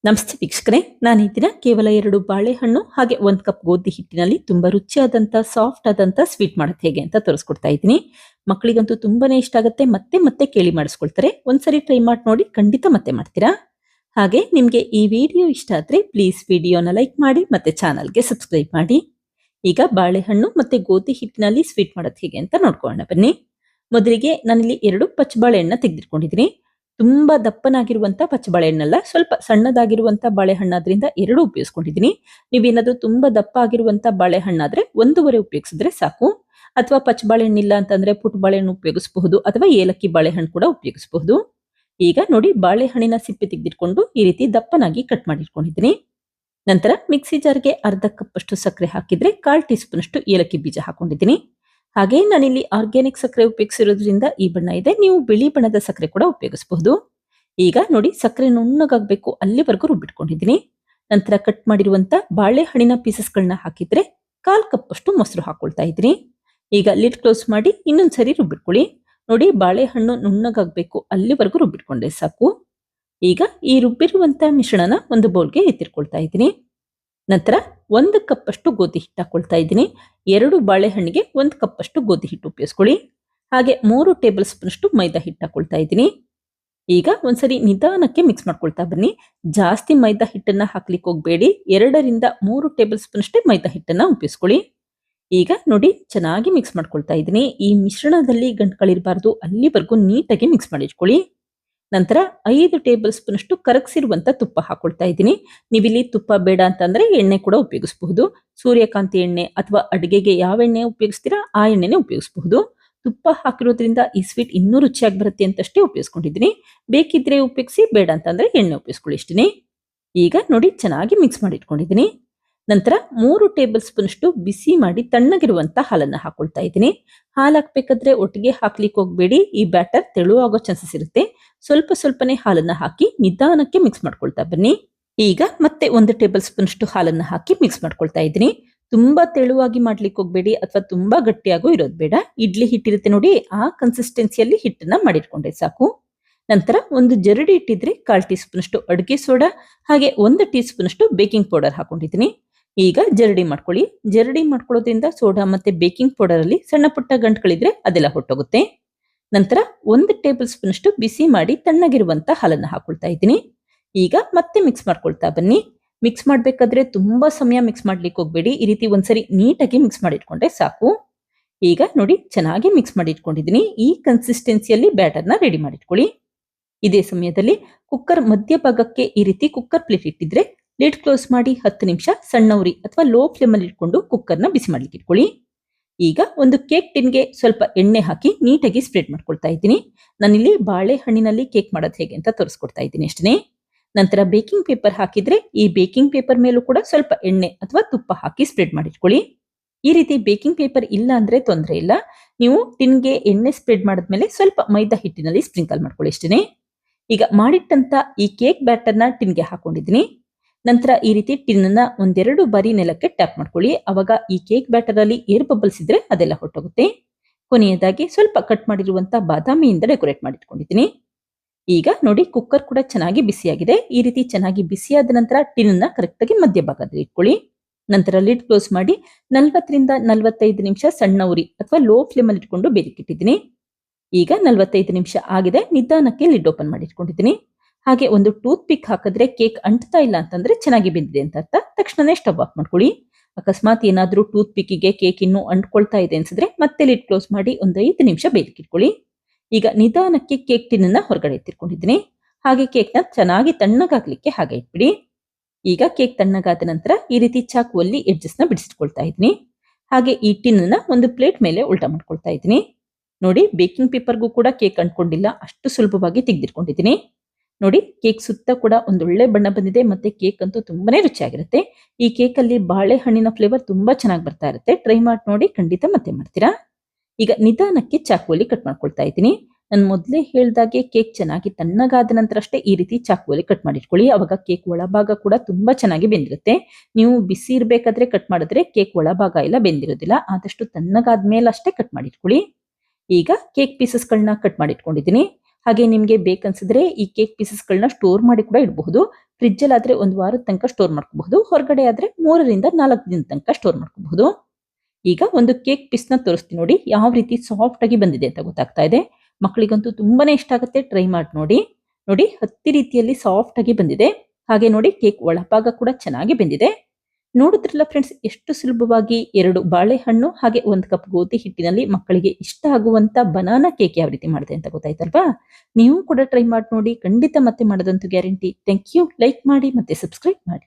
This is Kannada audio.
ನಮಸ್ತೆ ವೀಕ್ಷಕರೇ, ನಾನು ಈ ದಿನ ಕೇವಲ 2 ಬಾಳೆಹಣ್ಣು ಹಾಗೆ 1 ಕಪ್ ಗೋಧಿ ಹಿಟ್ಟಿನಲ್ಲಿ ತುಂಬಾ ರುಚಿಯಾದಂಥ ಸಾಫ್ಟ್ ಆದಂಥ ಸ್ವೀಟ್ ಮಾಡೋದು ಹೇಗೆ ಅಂತ ತೋರಿಸ್ಕೊಡ್ತಾ ಇದ್ದೀನಿ. ಮಕ್ಕಳಿಗಂತೂ ತುಂಬಾನೇ ಇಷ್ಟ ಆಗುತ್ತೆ, ಮತ್ತೆ ಮತ್ತೆ ಕೇಳಿ ಮಾಡಿಸ್ಕೊಳ್ತಾರೆ. ಒಂದ್ಸರಿ ಟ್ರೈ ಮಾಡಿ ನೋಡಿ, ಖಂಡಿತ ಮತ್ತೆ ಮಾಡ್ತೀರಾ. ಹಾಗೆ ನಿಮಗೆ ಈ ವಿಡಿಯೋ ಇಷ್ಟ ಆದ್ರೆ ಪ್ಲೀಸ್ ವಿಡಿಯೋನ ಲೈಕ್ ಮಾಡಿ ಮತ್ತೆ ಚಾನಲ್ಗೆ ಸಬ್ಸ್ಕ್ರೈಬ್ ಮಾಡಿ. ಈಗ ಬಾಳೆಹಣ್ಣು ಮತ್ತೆ ಗೋಧಿ ಹಿಟ್ಟಿನಲ್ಲಿ ಸ್ವೀಟ್ ಮಾಡೋದು ಹೇಗೆ ಅಂತ ನೋಡ್ಕೊಳ್ಳೋಣ ಬನ್ನಿ. ಮೊದಲಿಗೆ ನಾನಿಲ್ಲಿ 2 ಪಚ್ಚ ಬಾಳೆಹಣ್ಣನ್ನ ತೆಗೆದಿಟ್ಕೊಂಡಿದ್ದೀನಿ. ತುಂಬಾ ದಪ್ಪನಾಗಿರುವಂತ ಪಚ್ಚ ಬಾಳೆಹಣ್ಣಲ್ಲ, ಸ್ವಲ್ಪ ಸಣ್ಣದಾಗಿರುವಂತ ಬಾಳೆಹಣ್ಣಾದ್ರಿಂದ 2 ಉಪಯೋಗಿಸ್ಕೊಂಡಿದ್ದೀನಿ. ನೀವೇನಾದ್ರೂ ತುಂಬಾ ದಪ್ಪ ಆಗಿರುವಂತ ಬಾಳೆಹಣ್ಣಾದ್ರೆ 1.5 ಉಪಯೋಗಿಸಿದ್ರೆ ಸಾಕು. ಅಥವಾ ಪಚ್ಚ ಬಾಳೆಹಣ್ಣಿಲ್ಲ ಅಂತಂದ್ರೆ ಪುಟ್ಟ ಬಾಳೆಹಣ್ಣು ಉಪಯೋಗಿಸಬಹುದು, ಅಥವಾ ಏಲಕ್ಕಿ ಬಾಳೆಹಣ್ಣು ಕೂಡ ಉಪಯೋಗಿಸಬಹುದು. ಈಗ ನೋಡಿ, ಬಾಳೆಹಣ್ಣಿನ ಸಿಪ್ಪೆ ತೆಗೆದಿಟ್ಕೊಂಡು ಈ ರೀತಿ ದಪ್ಪನಾಗಿ ಕಟ್ ಮಾಡಿಟ್ಕೊಂಡಿದ್ದೀನಿ. ನಂತರ ಮಿಕ್ಸಿ ಜಾರ್ಗೆ ಅರ್ಧ ಕಪ್ ಅಷ್ಟು ಸಕ್ಕರೆ ಹಾಕಿದ್ರೆ 1/4 ಟೀ ಸ್ಪೂನ್ ಅಷ್ಟು ಏಲಕ್ಕಿ ಬೀಜ ಹಾಕೊಂಡಿದ್ದೀನಿ. ಹಾಗೆ ನಾನಿಲ್ಲಿ ಆರ್ಗ್ಯಾನಿಕ್ ಸಕ್ಕರೆ ಉಪಯೋಗಿಸಿರೋದ್ರಿಂದ ಈ ಬಣ್ಣ ಇದೆ. ನೀವು ಬಿಳಿ ಬಣ್ಣದ ಸಕ್ಕರೆ ಕೂಡ ಉಪಯೋಗಿಸಬಹುದು. ಈಗ ನೋಡಿ, ಸಕ್ಕರೆ ನುಣ್ಣಗಾಗಬೇಕು ಅಲ್ಲಿವರೆಗೂ ರುಬ್ಬಿಟ್ಕೊಂಡಿದ್ದೀನಿ. ನಂತರ ಕಟ್ ಮಾಡಿರುವಂತ ಬಾಳೆಹಣ್ಣಿನ ಪೀಸಸ್ಗಳನ್ನ ಹಾಕಿದ್ರೆ 1/4 ಕಪ್ ಅಷ್ಟು ಮೊಸರು ಹಾಕೊಳ್ತಾ ಇದ್ದೀನಿ. ಈಗ ಲಿಡ್ ಕ್ಲೋಸ್ ಮಾಡಿ ಇನ್ನೊಂದ್ಸರಿ ರುಬ್ಬಿಟ್ಕೊಳ್ಳಿ. ನೋಡಿ, ಬಾಳೆಹಣ್ಣು ನುಣ್ಣಗಾಗಬೇಕು ಅಲ್ಲಿವರೆಗೂ ರುಬ್ಬಿಟ್ಕೊಂಡ್ರೆ ಸಾಕು. ಈಗ ಈ ರುಬ್ಬಿರುವಂತ ಮಿಶ್ರಣನ ಒಂದು ಬೌಲ್ಗೆ ಎತ್ತಿಟ್ಕೊಳ್ತಾ ಇದ್ದೀನಿ. ನಂತರ 1 ಕಪ್ ಅಷ್ಟು ಗೋಧಿ ಹಿಟ್ಟು ಹಾಕೊಳ್ತಾ ಇದ್ದೀನಿ. 2 ಬಾಳೆಹಣ್ಣಿಗೆ 1 ಕಪ್ ಅಷ್ಟು ಗೋಧಿ ಹಿಟ್ಟು ಉಪಯೋಗಿಸ್ಕೊಳ್ಳಿ. ಹಾಗೆ 3 ಟೇಬಲ್ ಸ್ಪೂನ್ ಅಷ್ಟು ಮೈದಾ ಹಿಟ್ಟು ಹಾಕೊಳ್ತಾ ಇದ್ದೀನಿ. ಈಗ ಒಂದ್ಸರಿ ನಿಧಾನಕ್ಕೆ ಮಿಕ್ಸ್ ಮಾಡ್ಕೊಳ್ತಾ ಬನ್ನಿ. ಜಾಸ್ತಿ ಮೈದಾ ಹಿಟ್ಟನ್ನ ಹಾಕ್ಲಿಕ್ಕೆ ಹೋಗಬೇಡಿ. 2ರಿಂದ 3 ಟೇಬಲ್ ಸ್ಪೂನ್ ಅಷ್ಟೇ ಮೈದಾ ಹಿಟ್ಟನ್ನ ಉಪಯೋಗಿಸ್ಕೊಳ್ಳಿ. ಈಗ ನೋಡಿ, ಚೆನ್ನಾಗಿ ಮಿಕ್ಸ್ ಮಾಡ್ಕೊಳ್ತಾ ಇದ್ದೀನಿ. ಈ ಮಿಶ್ರಣದಲ್ಲಿ ಗಂಟುಗಳಿರಬಾರ್ದು, ಅಲ್ಲಿವರೆಗೂ ನೀಟಾಗಿ ಮಿಕ್ಸ್ ಮಾಡಿಟ್ಕೊಳ್ಳಿ. ನಂತರ 5 ಟೇಬಲ್ ಸ್ಪೂನ್ ಅಷ್ಟು ಕರಗಿಸಿರುವಂತ ತುಪ್ಪ ಹಾಕೊಳ್ತಾ ಇದ್ದೀನಿ. ನೀವಿಲ್ಲಿ ತುಪ್ಪ ಬೇಡ ಅಂತಂದ್ರೆ ಎಣ್ಣೆ ಕೂಡ ಉಪಯೋಗಿಸಬಹುದು. ಸೂರ್ಯಕಾಂತಿ ಎಣ್ಣೆ ಅಥವಾ ಅಡುಗೆಗೆ ಯಾವ ಎಣ್ಣೆ ಉಪಯೋಗಿಸ್ತೀರಾ ಆ ಎಣ್ಣೆನೇ ಉಪಯೋಗಿಸಬಹುದು. ತುಪ್ಪ ಹಾಕಿರೋದ್ರಿಂದ ಈ ಸ್ವೀಟ್ ಇನ್ನೂ ರುಚಿಯಾಗಿ ಬರುತ್ತೆ ಅಂತಷ್ಟೇ ಉಪಯೋಗಿಸ್ಕೊಂಡಿದ್ದೀನಿ. ಬೇಕಿದ್ರೆ ಉಪಯೋಗಿಸಿ, ಬೇಡ ಅಂತಂದ್ರೆ ಎಣ್ಣೆ ಉಪಯೋಗಿಸ್ಕೊಳ್ಳಿ ಇಷ್ಟೇ. ಈಗ ನೋಡಿ, ಚೆನ್ನಾಗಿ ಮಿಕ್ಸ್ ಮಾಡಿ ಇಟ್ಕೊಂಡಿದ್ದೀನಿ. ನಂತರ 3 ಟೇಬಲ್ ಸ್ಪೂನ್ ಅಷ್ಟು ಬಿಸಿ ಮಾಡಿ ತಣ್ಣಗಿರುವಂತ ಹಾಲನ್ನ ಹಾಕೊಳ್ತಾ ಇದ್ದೀನಿ. ಹಾಲು ಹಾಕ್ಬೇಕಾದ್ರೆ ಒಟ್ಟಿಗೆ ಹಾಕ್ಲಿಕ್ಕೆ ಹೋಗಬೇಡಿ, ಈ ಬ್ಯಾಟರ್ ತೆಳುವಾಗೋ ಚಾನ್ಸಸ್ ಇರುತ್ತೆ. ಸ್ವಲ್ಪ ಸ್ವಲ್ಪನೇ ಹಾಲನ್ನ ಹಾಕಿ ನಿಧಾನಕ್ಕೆ ಮಿಕ್ಸ್ ಮಾಡ್ಕೊಳ್ತಾ ಬನ್ನಿ. ಈಗ ಮತ್ತೆ 1 ಟೇಬಲ್ ಸ್ಪೂನ್ ಅಷ್ಟು ಹಾಲನ್ನ ಹಾಕಿ ಮಿಕ್ಸ್ ಮಾಡ್ಕೊಳ್ತಾ ಇದ್ದೀನಿ. ತುಂಬಾ ತೆಳುವಾಗಿ ಮಾಡ್ಲಿಕ್ಕೆ ಹೋಗಬೇಡಿ, ಅಥವಾ ತುಂಬಾ ಗಟ್ಟಿಯಾಗೂ ಇರೋದು ಬೇಡ. ಇಡ್ಲಿ ಹಿಟ್ಟಿರುತ್ತೆ ನೋಡಿ, ಆ ಕನ್ಸಿಸ್ಟೆನ್ಸಿಯಲ್ಲಿ ಹಿಟ್ಟನ್ನ ಮಾಡಿಟ್ಕೊಂಡ್ರೆ ಸಾಕು. ನಂತರ ಒಂದು ಜರಡಿ ಇಟ್ಟಿದ್ರೆ 1/4 ಟೀ ಸ್ಪೂನ್ ಅಷ್ಟು ಅಡುಗೆ ಸೋಡಾ ಹಾಗೆ 1 ಟೀ ಸ್ಪೂನ್ ಅಷ್ಟು ಬೇಕಿಂಗ್ ಪೌಡರ್ ಹಾಕೊಂಡಿದ್ದೀನಿ. ಈಗ ಜರಡಿ ಮಾಡ್ಕೊಳ್ಳಿ. ಜರಡಿ ಮಾಡ್ಕೊಳ್ಳೋದ್ರಿಂದ ಸೋಡಾ ಮತ್ತೆ ಬೇಕಿಂಗ್ ಪೌಡರ್ ಅಲ್ಲಿ ಸಣ್ಣ ಪುಟ್ಟ ಗಂಟುಗಳಿದ್ರೆ ಅದೆಲ್ಲ ಹೊಟ್ಟೋಗುತ್ತೆ. ನಂತರ 1 ಟೇಬಲ್ ಸ್ಪೂನ್ ಅಷ್ಟು ಬಿಸಿ ಮಾಡಿ ತಣ್ಣಗಿರುವಂತ ಹಾಲನ್ನ ಹಾಕೊಳ್ತಾ ಇದ್ದೀನಿ. ಈಗ ಮತ್ತೆ ಮಿಕ್ಸ್ ಮಾಡ್ಕೊಳ್ತಾ ಬನ್ನಿ. ಮಿಕ್ಸ್ ಮಾಡ್ಬೇಕಾದ್ರೆ ತುಂಬಾ ಸಮಯ ಮಿಕ್ಸ್ ಮಾಡ್ಲಿಕ್ಕೆ ಹೋಗ್ಬೇಡಿ. ಈ ರೀತಿ ಒಂದ್ಸರಿ ನೀಟಾಗಿ ಮಿಕ್ಸ್ ಮಾಡಿಟ್ಕೊಂಡ್ರೆ ಸಾಕು. ಈಗ ನೋಡಿ, ಚೆನ್ನಾಗಿ ಮಿಕ್ಸ್ ಮಾಡಿ ಇಟ್ಕೊಂಡಿದ್ದೀನಿ. ಈ ಕನ್ಸಿಸ್ಟೆನ್ಸಿಯಲ್ಲಿ ಬ್ಯಾಟರ್ನ ರೆಡಿ ಮಾಡಿಟ್ಕೊಳ್ಳಿ. ಇದೇ ಸಮಯದಲ್ಲಿ ಕುಕ್ಕರ್ ಮಧ್ಯಭಾಗಕ್ಕೆ ಈ ರೀತಿ ಕುಕ್ಕರ್ ಪ್ಲೇಟ್ ಇಟ್ಟಿದ್ರೆ ಲಿಡ್ ಕ್ಲೋಸ್ ಮಾಡಿ 10 ನಿಮಿಷ ಸಣ್ಣ ಉರಿ ಅಥವಾ ಲೋ ಫ್ಲೇಮ್ ಅಲ್ಲಿ ಇಟ್ಕೊಂಡು ಕುಕ್ಕರ್ನ ಬಿಸಿ ಮಾಡ್ಲಿಕ್ಕೆ ಇಟ್ಕೊಳ್ಳಿ. ಈಗ ಒಂದು ಕೇಕ್ ಟಿನ್ಗೆ ಸ್ವಲ್ಪ ಎಣ್ಣೆ ಹಾಕಿ ನೀಟಾಗಿ ಸ್ಪ್ರೆಡ್ ಮಾಡ್ಕೊಳ್ತಾ ಇದ್ದೀನಿ. ನಾನಿಲ್ಲಿ ಬಾಳೆಹಣ್ಣಿನಲ್ಲಿ ಕೇಕ್ ಮಾಡೋದು ಹೇಗೆ ಅಂತ ತೋರಿಸ್ಕೊಡ್ತಾ ಇದ್ದೀನಿ ಅಷ್ಟೇ. ನಂತರ ಬೇಕಿಂಗ್ ಪೇಪರ್ ಹಾಕಿದ್ರೆ ಈ ಬೇಕಿಂಗ್ ಪೇಪರ್ ಮೇಲೂ ಕೂಡ ಸ್ವಲ್ಪ ಎಣ್ಣೆ ಅಥವಾ ತುಪ್ಪ ಹಾಕಿ ಸ್ಪ್ರೆಡ್ ಮಾಡಿಟ್ಕೊಳ್ಳಿ. ಈ ರೀತಿ ಬೇಕಿಂಗ್ ಪೇಪರ್ ಇಲ್ಲ ಅಂದ್ರೆ ತೊಂದರೆ ಇಲ್ಲ. ನೀವು ಟಿನ್ಗೆ ಎಣ್ಣೆ ಸ್ಪ್ರೆಡ್ ಮಾಡಿದ್ಮೇಲೆ ಸ್ವಲ್ಪ ಮೈದಾ ಹಿಟ್ಟಿನಲ್ಲಿ ಸ್ಪ್ರಿಂಕಲ್ ಮಾಡ್ಕೊಳ್ಳಿ ಅಷ್ಟೇ. ಈಗ ಮಾಡಿಟ್ಟಂತ ಈ ಕೇಕ್ ಬ್ಯಾಟರ್ನ ಟಿನ್ಗೆ ಹಾಕೊಂಡಿದ್ದೀನಿ. ನಂತರ ಈ ರೀತಿ ಟಿನ್ನ 1-2 ಬಾರಿ ನೆಲಕ್ಕೆ ಟ್ಯಾಪ್ ಮಾಡ್ಕೊಳ್ಳಿ. ಅವಾಗ ಈ ಕೇಕ್ ಬ್ಯಾಟರ್ ಅಲ್ಲಿ ಏರ್ ಬಬಲ್ಸ್ ಇದ್ರೆ ಅದೆಲ್ಲ ಹೊಟ್ಟೋಗುತ್ತೆ. ಕೊನೆಯದಾಗಿ ಸ್ವಲ್ಪ ಕಟ್ ಮಾಡಿರುವಂತ ಬಾದಾಮಿಯಿಂದ ಡೆಕೋರೇಟ್ ಮಾಡಿಟ್ಕೊಂಡಿದ್ದೀನಿ. ಈಗ ನೋಡಿ, ಕುಕ್ಕರ್ ಕೂಡ ಚೆನ್ನಾಗಿ ಬಿಸಿಯಾಗಿದೆ. ಈ ರೀತಿ ಚೆನ್ನಾಗಿ ಬಿಸಿಯಾದ ನಂತರ ಟಿನ್ನ ಕರೆಕ್ಟ್ ಆಗಿ ಮಧ್ಯಭಾಗದಲ್ಲಿ ಇಟ್ಕೊಳ್ಳಿ. ನಂತರ ಲಿಡ್ ಕ್ಲೋಸ್ ಮಾಡಿ 40ರಿಂದ 45 ನಿಮಿಷ ಸಣ್ಣ ಉರಿ ಅಥವಾ ಲೋ ಫ್ಲೇಮ್ ಅಲ್ಲಿ ಇಟ್ಕೊಂಡು ಬೇಯಕ್ಕಿಟ್ಟಿದ್ದೀನಿ. ಈಗ 45 ನಿಮಿಷ ಆಗಿದೆ. ನಿಧಾನಕ್ಕೆ ಲಿಡ್ ಓಪನ್ ಮಾಡಿ ಇಟ್ಕೊಂಡಿದ್ದೀನಿ. ಹಾಗೆ ಒಂದು ಟೂತ್ ಪಿಕ್ ಹಾಕಿದ್ರೆ ಕೇಕ್ ಅಂಟ್ತಾ ಇಲ್ಲ ಅಂತಂದ್ರೆ ಚೆನ್ನಾಗಿ ಬೆಂದಿದೆ ಅಂತ ಅರ್ಥ. ತಕ್ಷಣನೇ ಸ್ಟವ್ ಆಫ್ ಮಾಡ್ಕೊಳ್ಳಿ. ಅಕಸ್ಮಾತ್ ಏನಾದ್ರೂ ಟೂತ್ ಪಿಕ್ಕಿಗೆ ಕೇಕ್ ಇನ್ನೂ ಅಂಟ್ಕೊಳ್ತಾ ಇದೆ ಅನ್ಸಿದ್ರೆ ಮತ್ತೆ ಲಿಡ್ ಕ್ಲೋಸ್ ಮಾಡಿ ಒಂದು 5 ನಿಮಿಷ ಬೇಯಕ್ಕಿಟ್ಕೊಳ್ಳಿ. ಈಗ ನಿಧಾನಕ್ಕೆ ಕೇಕ್ ಟಿನ್ನ ಹೊರಗಡೆ ಎತ್ತಿಟ್ಕೊಂಡಿದ್ದೀನಿ. ಹಾಗೆ ಕೇಕ್ನ ಚೆನ್ನಾಗಿ ತಣ್ಣಗಾಗ್ಲಿಕ್ಕೆ ಹಾಗೆ ಇಟ್ಬಿಡಿ. ಈಗ ಕೇಕ್ ತಣ್ಣಗಾದ ನಂತರ ಈ ರೀತಿ ಚಾಕುವಲ್ಲಿ ಎಡ್ಜಸ್ನ ಬಿಡಿಸಿಟ್ಕೊಳ್ತಾ ಇದ್ದೀನಿ. ಹಾಗೆ ಈ ಟಿನ್ನ ಒಂದು ಪ್ಲೇಟ್ ಮೇಲೆ ಉಲ್ಟಾ ಮಾಡ್ಕೊಳ್ತಾ ಇದ್ದೀನಿ. ನೋಡಿ, ಬೇಕಿಂಗ್ ಪೇಪರ್ಗೂ ಕೂಡ ಕೇಕ್ ಅಂಟ್ಕೊಂಡಿಲ್ಲ, ಅಷ್ಟು ಸುಲಭವಾಗಿ ತೆಗೆದಿಟ್ಕೊಂಡಿದ್ದೀನಿ. ನೋಡಿ, ಕೇಕ್ ಸುತ್ತ ಕೂಡ ಒಂದೊಳ್ಳೆ ಬಣ್ಣ ಬಂದಿದೆ, ಮತ್ತೆ ಕೇಕ್ ಅಂತೂ ತುಂಬಾನೇ ರುಚಿಯಾಗಿರುತ್ತೆ. ಈ ಕೇಕ್ ಅಲ್ಲಿ ಬಾಳೆಹಣ್ಣಿನ ಫ್ಲೇವರ್ ತುಂಬಾ ಚೆನ್ನಾಗಿ ಬರ್ತಾ ಇರುತ್ತೆ. ಟ್ರೈ ಮಾಡಿ ನೋಡಿ, ಖಂಡಿತ ಮತ್ತೆ ಮಾಡ್ತೀರಾ. ಈಗ ನಿಧಾನಕ್ಕೆ ಚಾಕುವಲ್ಲಿ ಕಟ್ ಮಾಡ್ಕೊಳ್ತಾ ಇದ್ದೀನಿ. ನಾನು ಮೊದಲೇ ಹೇಳ್ದಾಗೆ ಕೇಕ್ ಚೆನ್ನಾಗಿ ತಣ್ಣಗಾದ ನಂತರ ಅಷ್ಟೇ ಈ ರೀತಿ ಚಾಕುವಲ್ಲಿ ಕಟ್ ಮಾಡಿಟ್ಕೊಳ್ಳಿ. ಅವಾಗ ಕೇಕ್ ಒಳಭಾಗ ಕೂಡ ತುಂಬಾ ಚೆನ್ನಾಗಿ ಬೆಂದಿರುತ್ತೆ. ನೀವು ಬಿಸಿ ಇರಬೇಕಾದ್ರೆ ಕಟ್ ಮಾಡಿದ್ರೆ ಕೇಕ್ ಒಳಭಾಗ ಎಲ್ಲ ಬೆಂದಿರೋದಿಲ್ಲ. ಆದಷ್ಟು ತಣ್ಣಗಾದ್ಮೇಲೆ ಅಷ್ಟೇ ಕಟ್ ಮಾಡಿಟ್ಕೊಳ್ಳಿ. ಈಗ ಕೇಕ್ ಪೀಸಸ್ಗಳನ್ನ ಕಟ್ ಮಾಡಿಟ್ಕೊಂಡಿದ್ದೀನಿ. ಹಾಗೆ ನಿಮಗೆ ಬೇಕನ್ಸಿದ್ರೆ ಈ ಕೇಕ್ ಪೀಸಸ್ಗಳನ್ನ ಸ್ಟೋರ್ ಮಾಡಿ ಕೂಡ ಇಡಬಹುದು. ಫ್ರಿಜ್ಜಲ್ಲಿ ಆದ್ರೆ 1 ವಾರದ ತನಕ ಸ್ಟೋರ್ ಮಾಡ್ಕೋಬಹುದು. ಹೊರಗಡೆ ಆದ್ರೆ 3ರಿಂದ 4 ದಿನದ ತನಕ ಸ್ಟೋರ್ ಮಾಡ್ಕೋಬಹುದು. ಈಗ ಒಂದು ಕೇಕ್ ಪೀಸ್‌ನ ತೋರಿಸ್ತೀನಿ ನೋಡಿ. ಯಾವ ರೀತಿ ಸಾಫ್ಟ್ ಆಗಿ ಬಂದಿದೆ ಅಂತ ಗೊತ್ತಾಗ್ತಾ ಇದೆ. ಮಕ್ಕಳಿಗಂತೂ ತುಂಬಾನೇ ಇಷ್ಟ ಆಗುತ್ತೆ. ಟ್ರೈ ಮಾಡಿ ನೋಡಿ. ನೋಡಿ ಹತ್ತಿ ರೀತಿಯಲ್ಲಿ ಸಾಫ್ಟ್ ಆಗಿ ಬಂದಿದೆ. ಹಾಗೆ ನೋಡಿ ಕೇಕ್ ಒಳಭಾಗ ಕೂಡ ಚೆನ್ನಾಗಿ ಬೆಂದಿದೆ. ನೋಡಿದ್ರಲ್ಲ ಫ್ರೆಂಡ್ಸ್, ಎಷ್ಟು ಸುಲಭವಾಗಿ 2 ಬಾಳೆಹಣ್ಣು ಹಾಗೆ 1 ಕಪ್ ಗೋಧಿ ಹಿಟ್ಟಿನಲ್ಲಿ ಮಕ್ಕಳಿಗೆ ಇಷ್ಟ ಆಗುವಂತ ಬನಾನಾ ಕೇಕ್ ಯಾವ ರೀತಿ ಮಾಡಿದೆ ಅಂತ ಗೊತ್ತಾಯ್ತಲ್ವಾ? ನೀವು ಕೂಡ ಟ್ರೈ ಮಾಡಿ ನೋಡಿ. ಖಂಡಿತ ಮತ್ತೆ ಮಾಡೋದಂತೂ ಗ್ಯಾರಂಟಿ. Thank you. ಲೈಕ್ ಮಾಡಿ ಮತ್ತೆ ಸಬ್ಸ್ಕ್ರೈಬ್ ಮಾಡಿ.